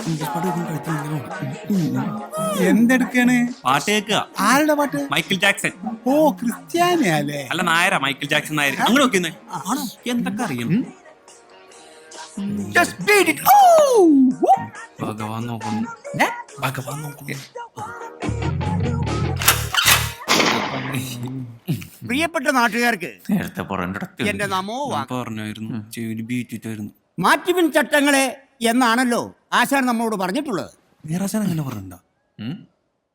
English പാട്ട് എന്തെടുക്കാണ്? പാട്ട് കേൾക്കുക. ആരുടെ പാട്ട്? Michael Jackson. ഓ, ക്രിസ്ത്യാനിയല്ലേ? അല്ല, നായരാ. Michael Jackson Nair. അങ്ങനെ നോക്കുന്നേ. ആണോ? എന്തൊക്കെ അറിയണം. ഭഗവാൻ നോക്കുന്നു. ഭഗവാൻ നോക്കുന്നു. പ്രിയപ്പെട്ട നാട്ടുകാർക്ക് നേരത്തെ എന്റെ നമോ പറഞ്ഞായിരുന്നു. ചെവിന് ബീറ്റിട്ടായിരുന്നു. മാറ്റുവിൻ ചട്ടങ്ങളെ എന്നാണല്ലോ ആശാൻ നമ്മളോട് പറഞ്ഞിട്ടുള്ളത്. നീറാശാൻ അങ്ങനെ പറഞ്ഞിട്ടുണ്ടോ?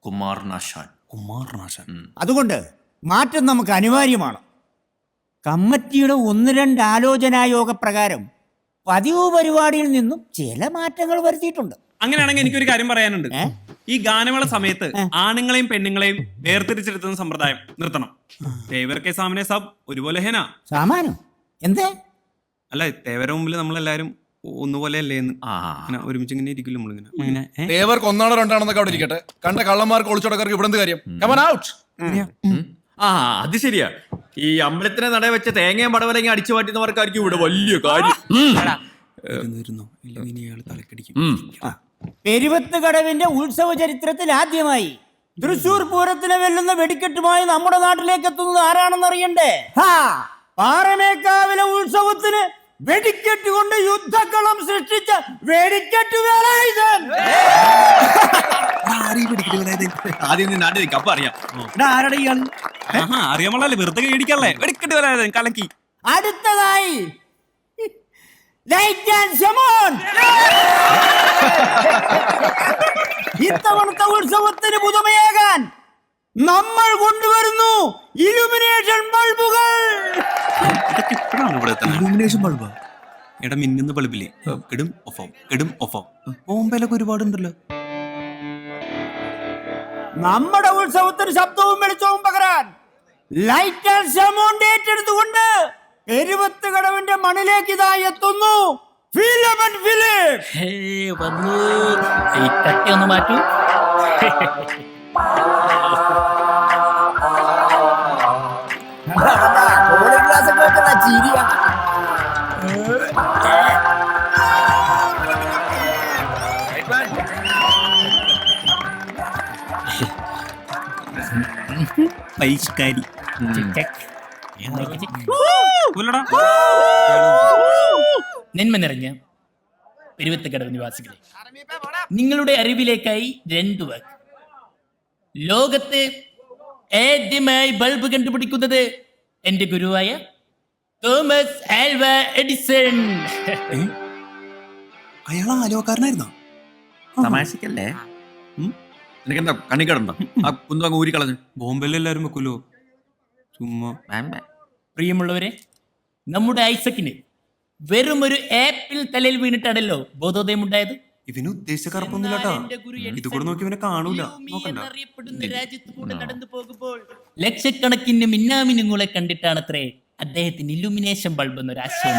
കുമാരനാശാൻ. അതുകൊണ്ട് മാറ്റം നമുക്ക് അനിവാര്യമാണ്. കമ്മിറ്റിയുടെ 1-2 ആലോചനായോഗ പ്രകാരം പതിവ് പരിപാടിയിൽ നിന്നും ചില മാറ്റങ്ങൾ വരുത്തിയിട്ടുണ്ട്. അങ്ങനെയാണെങ്കിൽ എനിക്കൊരു കാര്യം പറയാനുണ്ട്. ഈ ഗാനമേള സമയത്ത് ആണുങ്ങളെയും പെണ്ണുങ്ങളെയും വേർതിരിച്ചെടുത്തുന്ന സമ്പ്രദായം നിർത്തണം. തേവർ സാമനെ സബ് ഒരുപോലെ ഹേന. സാമാനം എന്തേ? അല്ല, തേവര മുമ്പിൽ നമ്മളെല്ലാരും ഒന്നുപോലെ അല്ലേ എന്ന് ഒരുമിച്ച് ഇങ്ങനെ ഇരിക്കില്ല നമ്മളിങ്ങനെ. തേവർക്ക് 1 2 അവിടെ ഇരിക്കട്ടെ. കണ്ട കള്ളന്മാർക്ക് ഒളിച്ചോടക്കാർക്ക് ഇവിടെ കാര്യം. അത് ശരിയാ. ഈ അമ്പലത്തിനെ നട വെച്ച തേങ്ങയും പടവലങ്ങി അടിച്ചു മാറ്റുന്നവർക്കായിരിക്കും ഇവിടെ വലിയ കാര്യം. പെരുവത്ത് കടവിന്റെ ഉത്സവ ചരിത്രത്തിൽ ആദ്യമായി തൃശൂർ പൂരത്തിനെ വെല്ലുന്ന വെടിക്കെട്ടുമായി നമ്മുടെ നാട്ടിലേക്ക് എത്തുന്നത് ആരാണെന്ന് അറിയണ്ടേ? പാറമേക്കാവിലെ ഉത്സവത്തിന് വെടിക്കെട്ട് കൊണ്ട് യുദ്ധക്കളം സൃഷ്ടിച്ച വെടിക്കെട്ട് വേലായുധൻ. അറിയാമല്ലേ, വെറുതെ കേടിക്കല്ലേ. വെടിക്കെട്ട് വേലായുധൻ കലക്കി. അടുത്തതായി ലൈറ്റ് ആൻഡ് ഷമോൺ. ഇത്തവണത്തെ ഉത്സവത്തിന് പുതുമയാകാൻ നമ്മൾ കൊണ്ടുവരുന്നു ഇലുമിനേഷൻ ബൾബുകൾ. ഇലുമിനേഷൻ ബൾബാ? എടാ, മിന്നുന്ന ബൾബില്ലേ, കെടും ഒഫാവും. ബോംബെയിലൊക്കെ ഒരുപാടുണ്ടല്ലോ. നമ്മുടെ ഉത്സവത്തിന് ശബ്ദവും വെളിച്ചവും പകരാൻ ലൈറ്റ് ആൻഡ് ഷമോൺ ഏറ്റെടുത്തുകൊണ്ട് പെരുവത്ത് കടവിന്റെ മണ്ണിലേക്ക് ഇതായി എത്തുന്നു ഫിലമെന്റ് ഫിലിപ്പ്. ഒന്ന് മാറ്റൂ. പരിഷ്കാരി. നന്മ നിറഞ്ഞ പെരുവത്തക്കടവ് നിവാസികളെ, നിങ്ങളുടെ അറിവിലേക്കായി 2 വാക്ക്. ലോകത്ത് ആദ്യമായി ബൾബ് കണ്ടുപിടിക്കുന്നത് എന്റെ ഗുരുവായ തോമസ് ആൽവ എഡിസൺ. അയാൾ ആലോകാരനായിരുന്നോ? തമാശക്കല്ലേ? നിനക്കെന്താ കണിക്കടണ്ടോ? ആ കുന്തം ഊരി കളഞ്ഞു. ബോംബെയിൽ എല്ലാരും വെക്കൂലോ ചുമ്മാ. പ്രിയമുള്ളവരെ, നമ്മുടെ ഐസക്കിന് വെറും ഒരു ആപ്പിൾ തലയിൽ വീണിട്ടാണല്ലോ ബോധോദയം ഉണ്ടായത്. ഇവന് ഉദ്ദേശിച്ച കറപ്പൊന്നുമില്ലാട്ടോ. ഇത് കൂടെ നോക്കി ഇവനെ കാണൂല. രാജ്യത്ത് കൂടെ നടന്നു പോകുമ്പോൾ ലക്ഷക്കണക്കിന് മിന്നാമിനുങ്ങളെ കണ്ടിട്ടാണത്രേ അദ്ദേഹത്തിന് ഇലുമിനേഷൻ ബൾബ് എന്നൊരു ആശയം.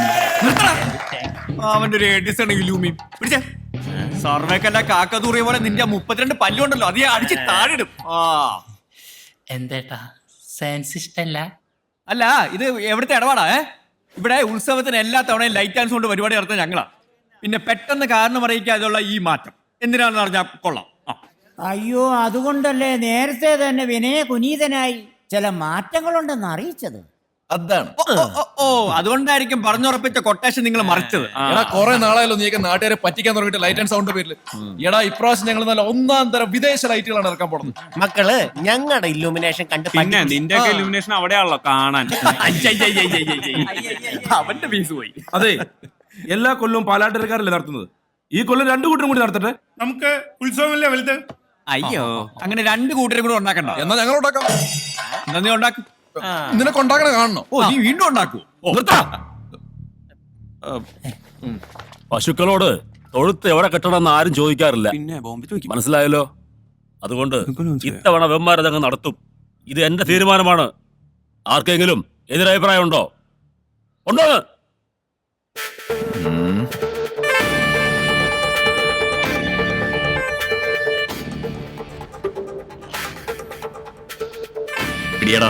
അവന്റെ ഒരു എഡിസൺ ഇലൂമി പിടിച്ചേ. സർവേക്കല്ല കാക്കതൂറിയ പോലെ നിന്റെ 32 പല്ലുണ്ടല്ലോ, അത് അടിച്ച് താഴിടും. എന്തേട്ടാ, സയൻസ് ഇഷ്ടല്ല? അല്ല, ഇത് എവിടുത്തെ ഇടപാടാ? ഇവിടെ ഉത്സവത്തിന് എല്ലാ തവണയും ലൈറ്റ് ആൻഡ് സൗണ്ട് പരിപാടി നടത്തുന്ന ഞങ്ങളാ. പിന്നെ പെട്ടെന്ന് കാരണം അറിയിക്കാതുള്ള ഈ മാറ്റം എന്തിനാണെന്ന് പറഞ്ഞാൽ കൊള്ളാം. അയ്യോ, അതുകൊണ്ടല്ലേ നേരത്തെ തന്നെ വിനയ കുനീതനായി ചില മാറ്റങ്ങളുണ്ടെന്ന് അറിയിച്ചത്. അതാണ്. ഓ, അതുകൊണ്ടായിരിക്കും പറഞ്ഞുറപ്പിച്ച കൊട്ടേഷൻ നിങ്ങൾ മറിച്ചത്. എടാ, കുറെ നാളായല്ലോ നീക്ക് നാട്ടുകാരെ പറ്റിക്കാൻ തുടങ്ങിയിട്ട് ലൈറ്റ് ആൻഡ് സൗണ്ട് പേരിൽ. എടാ, ഇപ്രാവശ്യം ഞങ്ങൾ നല്ല 1-ാം തരം വിദേശ ലൈറ്റുകളാണ് ഇറക്കാൻ പോകുന്നത്. മക്കള് ഞങ്ങളുടെ ഇല്ലുമിനേഷൻ കണ്ട് പിന്നെ നിന്റെ ഇലുമിനേഷൻ അവിടെയാണല്ലോ കാണാൻ. അവന്റെ പീസ് പോയി. അതെ, എല്ലാ കൊല്ലവും പാലാട്ടരക്കാരല്ലേ നടത്തുന്നത്. ഈ കൊല്ലം 2 കൂട്ടരും കൂടി നടത്തട്ടെ. നമുക്ക് ഉത്സവമല്ലേ വലുത്. അയ്യോ, അങ്ങനെ 2 കൂട്ടരും കൂടെ ഉണ്ടാക്കണ്ട. എന്നാ ഞങ്ങൾ ഉണ്ടാക്കാം. എന്നാ നീ ഉണ്ടാക്കും. നിനക്ക് ഉണ്ടാക്കണ കാണണോ? ഓ, നീ വീണ്ടും ഉണ്ടാക്കൂ. പശുക്കളോട് തൊഴുത്ത് എവിടെ കെട്ടണമെന്ന് ആരും ചോദിക്കാറില്ല. പിന്നെ ബോംബെ ചോദിക്കും. മനസ്സിലായല്ലോ? അതുകൊണ്ട് ഇത്തവണ വെമ്മാരതങ്ങ് നടത്തും. ഇത് എന്റെ തീരുമാനമാണ്. ആർക്കെങ്കിലും എതിരഭിപ്രായം ഉണ്ടോ? ഉണ്ടോ? ഇടിയടാ,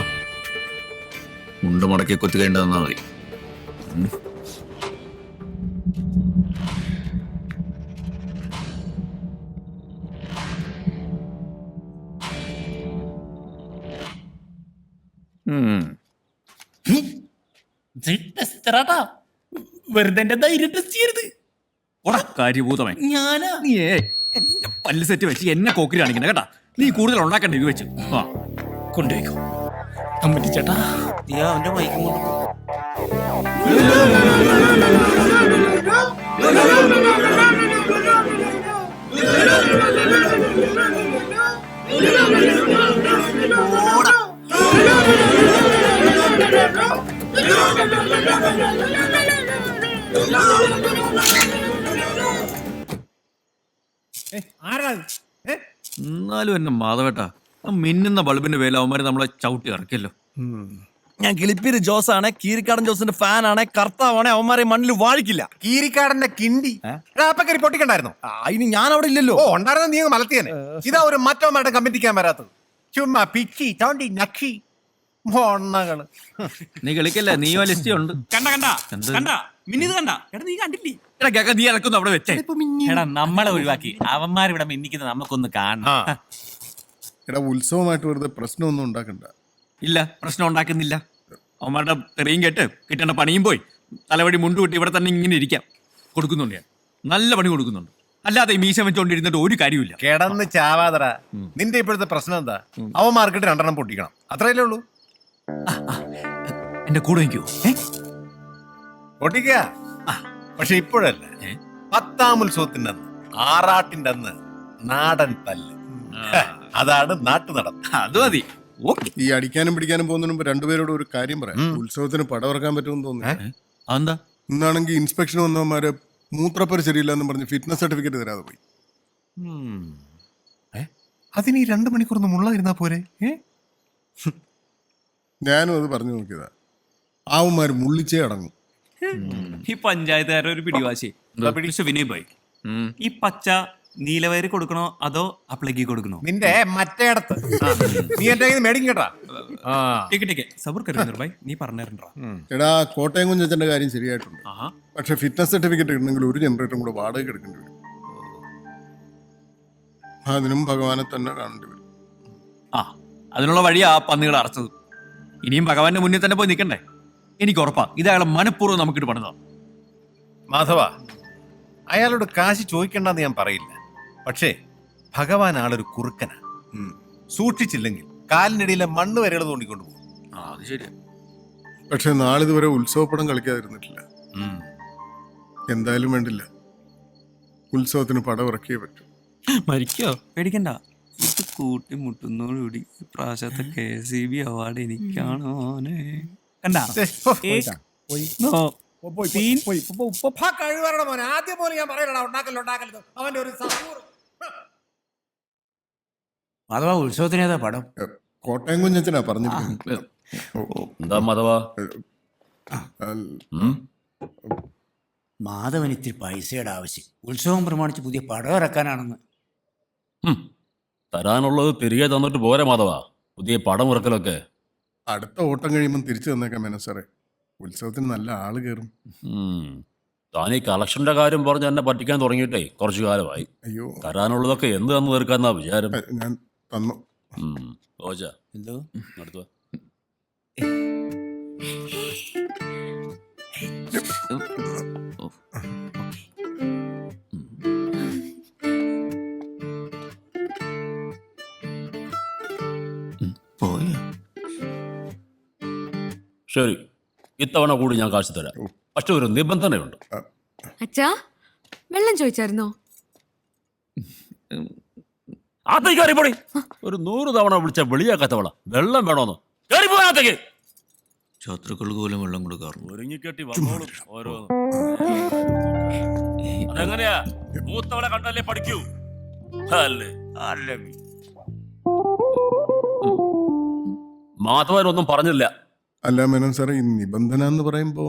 മുണ്ട് മുടക്കി കൊത്തുകേണ്ടതെന്നാ മതി. ടെസ്റ്ററാട്ടാ, വെറുതെ എന്റെ ധൈര്യം ടെസ്റ്റ് ചെയ്യരുത്. ഓടാ കാര്യഭൂതമേ, ഞാനാ നീയേ എന്റെ പല്ല് സെറ്റ് വെച്ച് എന്നെ കോക്കിരി കാണിക്കണ കേട്ടാ. നീ കൂടുതൽ ഉണ്ടാക്കണ്ട ഇത് വെച്ച്. ആ കൊണ്ടുപോയിക്കോ കമ്മിറ്റി ചേട്ടാ. അവന്റെ മൈക്കും കൊണ്ട് എന്നാലും എന്നെ മാധവേട്ടാ, ആ മിന്നുന്ന ബൾബിന്റെ പേരിൽ അവന്മാര് നമ്മളെ ചവിട്ടി ഇറക്കിയല്ലോ. ഞാൻ കിളിപ്പീര് ജോസ് ആണ്, കീരിക്കാടൻ ജോസിന്റെ ഫാൻ ആണ്, കർത്താവാണ്, അവന്മാരെ മണ്ണിൽ വാഴിക്കില്ല. കീരിക്കാടന്റെ കിണ്ടി അപ്പക്കരി പൊട്ടിക്കണ്ടായിരുന്നു. അതിന് ഞാൻ അവിടെ ഇല്ലല്ലോ. ഓ ഉണ്ടായിരുന്ന നീ മലത്തിയനെ. ഇതാ ഒരു മറ്റവന്മാരുടെ കമ്മിറ്റിക്കാൻ വരാത്തത്. ചുമ്മാ പിച്ചി തോണ്ടി നക്ഷി മൊണ്ണകള്. നീ കളിക്കല്ലേ, നീയോ ലിസ്റ്റ് ഉണ്ട്. കണ്ട മിന്നിത് കണ്ട. എടാ നീ കണ്ടില്ലേ? എടാ കേക്ക, നീ ഇറക്കുന്നു അവിടെ വെച്ചേ. എടാ നമ്മളെ ഒഴിവാക്കി അവന്മാരിവിടെ മിന്നിക്കുന്നത് നമുക്കൊന്ന് കാണാം. എടാ ഉത്സവമായിട്ട് വെറുതെ പ്രശ്നമൊന്നും ഉണ്ടാക്കണ്ട. ഇല്ല, പ്രശ്നം ഉണ്ടാക്കുന്നില്ല. അവന്മാരുടെ തെറിയും കേട്ട് കിട്ടേണ്ട പണിയും പോയി തലവടി മുണ്ടു കിട്ടി ഇവിടെ തന്നെ ഇങ്ങനെ ഇരിക്കാം. കൊടുക്കുന്നുണ്ട് ഞാൻ, നല്ല പണി കൊടുക്കുന്നുണ്ട്. അല്ലാതെ ഈ മീശ വെച്ചോണ്ടിരുന്നിട്ട് ഒരു കാര്യമില്ല. കിടന്ന് ചാവാതറ. നിന്റെ ഇപ്പോഴത്തെ പ്രശ്നം എന്താ? അവന്മാർക്കിട്ട് 2 എണ്ണം പൊട്ടിക്കണം, അത്രയല്ലേ ഉള്ളൂ. എന്റെ കൂടെ നിൽക്കൂ. പൊട്ടിക്ക. പക്ഷെ ഇപ്പോഴല്ല, 10ാം ഉത്സവത്തിന്റെ അന്ന്, ആറാട്ടിന്റെ അന്ന് നാടൻ തല്ല്. അതാണ് നാട്ടു നടപ്പ്. അത് മതി. ഓക്കെ. ഈ അടിക്കാനും പിടിക്കാനും പോകുന്നതിന് മുമ്പ് രണ്ടുപേരോട് ഒരു കാര്യം പറയാം. ഉത്സവത്തിന് പടമിറക്കാൻ പറ്റുമെന്ന് തോന്നുന്നു. അതെന്താ? ഇന്നാണെങ്കിൽ ഇൻസ്പെക്ഷൻ വന്നവന്മാരെ മൂത്രപ്പര ശരിയില്ല എന്ന് പറഞ്ഞ് ഫിറ്റ്നസ് സർട്ടിഫിക്കറ്റ് തരാതെ പോയി. അതിന് ഈ 2 മണിക്കൂർ മുള്ളായിരുന്നാ പോരെ? ഞാനും അത് പറഞ്ഞു നോക്കിയതാ. ആവന്മാർ മുള്ളിച്ചേ അടങ്ങും. ഈ പഞ്ചായത്തുകാരുടെ ഒരു പിടിവാശി. വിനയ് ഭായ്, ഈ പച്ച നീലവയറി കൊടുക്കണോ അതോ അപ്ലക്കി കൊടുക്കണോ? നിന്റെ മറ്റേ ഇടത്ത് നീ എന്റെ കയ്യിൽ മേടിക്കും കേട്ടാ. സബർ കരുന്നൂർ ഭായ്, നീ പറഞ്ഞിട്ടുണ്ടാ. എടാ കോട്ടയം കുഞ്ഞച്ചന്റെ കാര്യം ശരിയായിട്ടുണ്ട്. പക്ഷെ ഫിറ്റ്നസ് സർട്ടിഫിക്കറ്റ് കിട്ടണമെങ്കിൽ ഒരു ജനറേറ്ററും കൂടെ വാടക എടുക്കേണ്ടി വരും. അതിനും ഭഗവാനെ തന്നെ കാണേണ്ടി വരും. ആ, അതിനുള്ള വഴിയാ ആ പന്നികൾ അടച്ചത്. ഇനിയും ഭഗവാന്റെ മുന്നിൽ തന്നെ പോയി നിൽക്കണ്ടേ? എനിക്ക് ഉറപ്പാ ഇത് അയാളെ മനഃപൂർവ്വം നമുക്കിട്ട് പണിതാ. മാധവ, അയാളോട് കാശ് ചോദിക്കണ്ടെന്ന് ഞാൻ പറയില്ല. പക്ഷേ ഭഗവാൻ ആളൊരു കുറുക്കനാ. സൂക്ഷിച്ചില്ലെങ്കിൽ കാലിനിടയിലെ മണ്ണ് വരെകൾ തോണ്ടിക്കൊണ്ട് പോകും. അത് ശരിയാ. പക്ഷെ നാളിതുവരെ ഉത്സവപ്പടം കളിക്കാതിരുന്നിട്ടില്ല. എന്തായാലും വേണ്ടില്ല, ഉത്സവത്തിന് പടം ഇറക്കിയേ പറ്റൂ. മരിക്കോ? പേടിക്കണ്ട. ഇത് കൂട്ടിമുട്ടുന്നോടുകൂടി പ്രാവശ്യത്തെ KCB അവാർഡ് എനിക്കാണോ? കണ്ടാ ആദ്യം പോലെ ഞാൻ പറയണ ഉണ്ടാക്കല്ലോ അവന്റെ ഒരു അഥവാ ഉത്സവത്തിന് ഏതാ പടം? കോട്ടയം കുഞ്ഞച്ചനാ പറഞ്ഞിരിക്കുന്നത്. എന്താ മാധവാ? മാധവന് ഇത്തിരി പൈസയുടെ ആവശ്യം. ഉത്സവം പ്രമാണിച്ച് പുതിയ പടം ഇറക്കാനാണെന്ന്. തരാനുള്ളത് തിരികെ തന്നിട്ട് പോരെ മാധവാ, പുതിയ പടം ഇറക്കലൊക്കെ. അടുത്ത ഓട്ടം കഴിയുമ്പോൾ തിരിച്ചു തന്നേക്കാം മേനോസാറേ. ഉത്സവത്തിന് നല്ല ആള് കയറും. താൻ ഈ കളക്ഷന്റെ കാര്യം പറഞ്ഞ് എന്നെ പറ്റിക്കാൻ തുടങ്ങിയിട്ടേ കുറച്ചു കാലമായി. അയ്യോ, തരാനുള്ളതൊക്കെ എന്ത് തന്നു തീർക്കാന്നാ വിചാരം? ഞാൻ തന്നു. ഓജ എന്തോ നടത്തുക. പോയോ? ശരി, ഇത്തവണ കൂടി ഞാൻ കാശ് തരാം. പക്ഷെ ഒരു നിബന്ധനയുണ്ട്. അച്ഛാ, വെള്ളം ചോദിച്ചായിരുന്നോ? ആത്തേക്ക് കയറിപ്പോടി. ഒരു 100 തവണ വിളിച്ച വെളിയാക്കാത്തവള വെള്ളം വേണോന്ന് കയറിപ്പോഴത്തേക്ക് ശത്രുക്കൾക്ക് പോലും വെള്ളം കൊടുക്കാറുണ്ട്. ഒരുങ്ങിക്കെട്ടി വന്നോളും ഓരോന്ന്. അതെങ്ങനെയാ? മൂത്തവളെ കണ്ടല്ലേ പഠിക്കൂ അല്ലേ? മാധവനൊന്നും പറഞ്ഞില്ല. അല്ല മേനോസാറേ, ഈ നിബന്ധന എന്ന് പറയുമ്പോ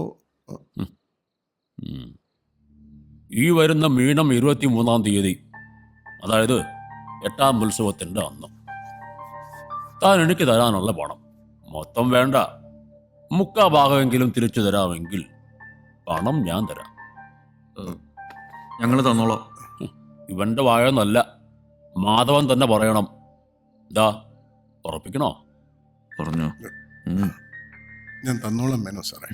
ഈ വരുന്ന മീനം 23-ാം തീയതി, അതായത് 8ാം ഉത്സവത്തിന്റെ അന്ന് താൻ എനിക്ക് തരാനുള്ള പണം മൊത്തം വേണ്ട, 3/4 ഭാഗമെങ്കിലും തിരിച്ചു തരാമെങ്കിൽ പണം ഞാൻ തരാം. ഞങ്ങൾ തന്നോളാം. ഇവന്റെ വായൊന്നല്ല, മാധവൻ തന്നെ പറയണം. ഇതാ ഉറപ്പിക്കണോ? പറഞ്ഞോ. ഞാൻ തന്നോളാം മേനോസാറേ.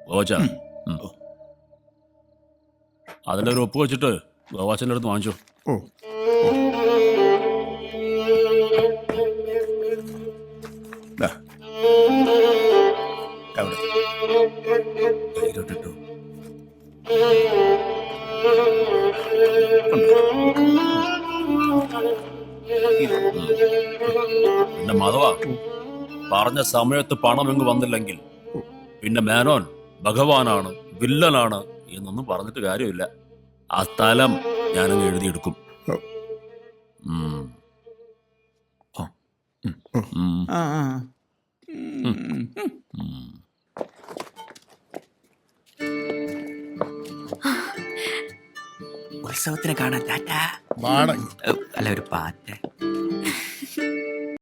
ഗോവാച്ച അതിലൊരു ഒപ്പ് വെച്ചിട്ട് ഗോവാച്ചൻ്റെ അടുത്ത് വാങ്ങിച്ചോ. ഓ ദാ. അവിടെ. കയ്യിലോട്ടിട്ടു. പിന്നെ മാധവ പറഞ്ഞ സമയത്ത് പണം ഇങ്ങ് വന്നില്ലെങ്കിൽ പിന്നെ മേനോൻ ഭഗവാനാണ് വില്ലനാണ് എന്നൊന്നും പറഞ്ഞിട്ട് കാര്യമില്ല. ആ സ്ഥലം ഞാനങ്ങ് എഴുതിയെടുക്കും. ഉം. ഉം. ആ ആ ഉത്സവത്തിന് കാണാൻ ടാറ്റാ. വാട അല്ല ഒരു പാറ്റ.